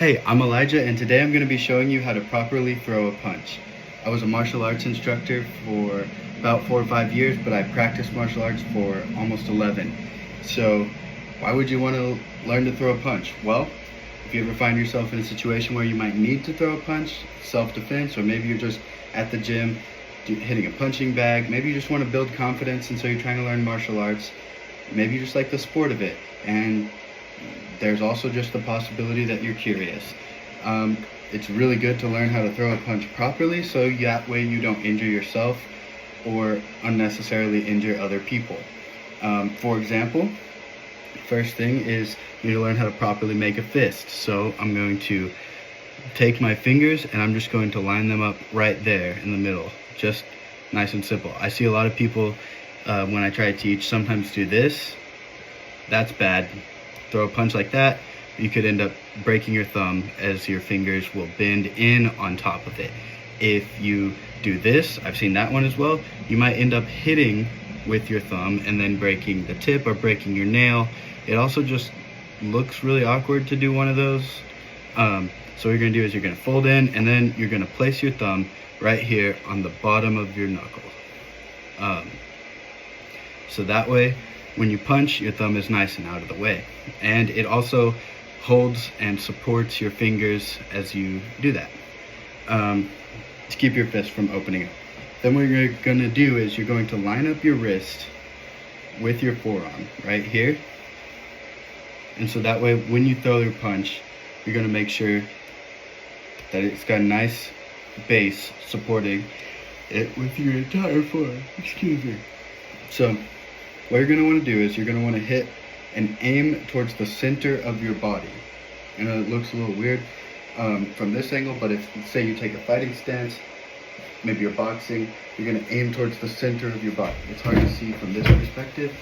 Hey, I'm Elijah, and today I'm going to be showing you how to properly throw a punch. I was a martial arts instructor for about 4 or 5 years, but I practiced martial arts for almost 11. So why would you want to learn to throw a punch? Well, if you ever find yourself in a situation where you might need to throw a punch, self-defense, or maybe you're just at the gym hitting a punching bag, maybe you just want to build confidence and so you're trying to learn martial arts, maybe you just like the sport of it, and there's also just the possibility that you're curious. It's really good to learn how to throw a punch properly so that way you don't injure yourself or unnecessarily injure other people. For example, first thing is you need to learn how to properly make a fist. So I'm going to take my fingers and I'm just going to line them up right there in the middle. Just nice and simple. I see a lot of people when I try to teach sometimes do this. That's bad. Throw a punch like that, you could end up breaking your thumb as your fingers will bend in on top of it. If you do this, I've seen that one as well, you might end up hitting with your thumb and then breaking the tip or breaking your nail. It also just looks really awkward to do one of those. So what you're gonna do is you're gonna fold in and then you're gonna place your thumb right here on the bottom of your knuckle. So that way, when you punch, your thumb is nice and out of the way. And it also holds and supports your fingers as you do that, to keep your fist from opening up. Then what you're gonna do is you're going to line up your wrist with your forearm right here. And so that way, when you throw your punch, you're gonna make sure that it's got a nice base supporting it with your entire forearm. Excuse me. So what you're going to want to do is you're going to want to hit and aim towards the center of your body. I know it looks a little weird from this angle, but if, say, you take a fighting stance, maybe you're boxing, you're going to aim towards the center of your body. It's hard to see from this perspective.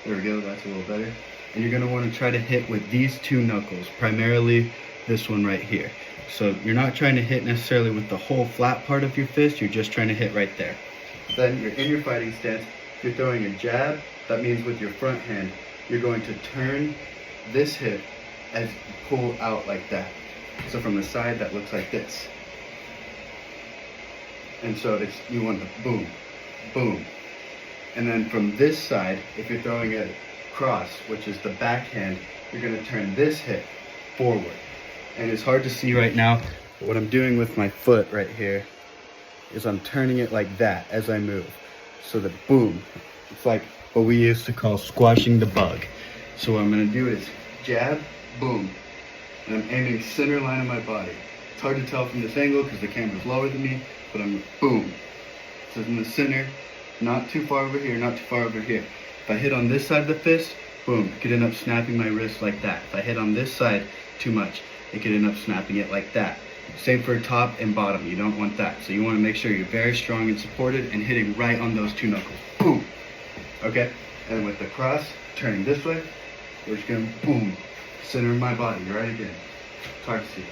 There we go, that's a little better. And you're going to want to try to hit with these two knuckles, primarily this one right here. So you're not trying to hit necessarily with the whole flat part of your fist, you're just trying to hit right there. Then you're in your fighting stance. If you're throwing a jab, that means with your front hand, you're going to turn this hip as you pull out like that. So from the side, that looks like this. And so you want to boom, boom. And then from this side, if you're throwing a cross, which is the backhand, you're going to turn this hip forward. And it's hard to see right now, but what I'm doing with my foot right here is I'm turning it like that as I move. So that boom, it's like what we used to call squashing the bug. So what I'm gonna do is jab, boom, and I'm aiming center line of my body. It's hard to tell from this angle because the camera's lower than me, but I'm boom. So in the center, not too far over here, not too far over here. If I hit on this side of the fist, boom, it could end up snapping my wrist like that. If I hit on this side too much, it could end up snapping it like that. Same for top and bottom, you don't want that. So you want to make sure you're very strong and supported and hitting right on those two knuckles. Boom. Okay? And then with the cross, turning this way, we're just going to boom. Center of my body, right again. It's hard to see.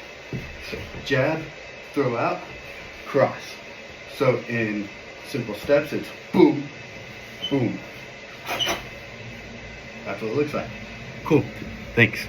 So jab, throw out, cross. So in simple steps, it's boom, boom. That's what it looks like. Cool. Thanks.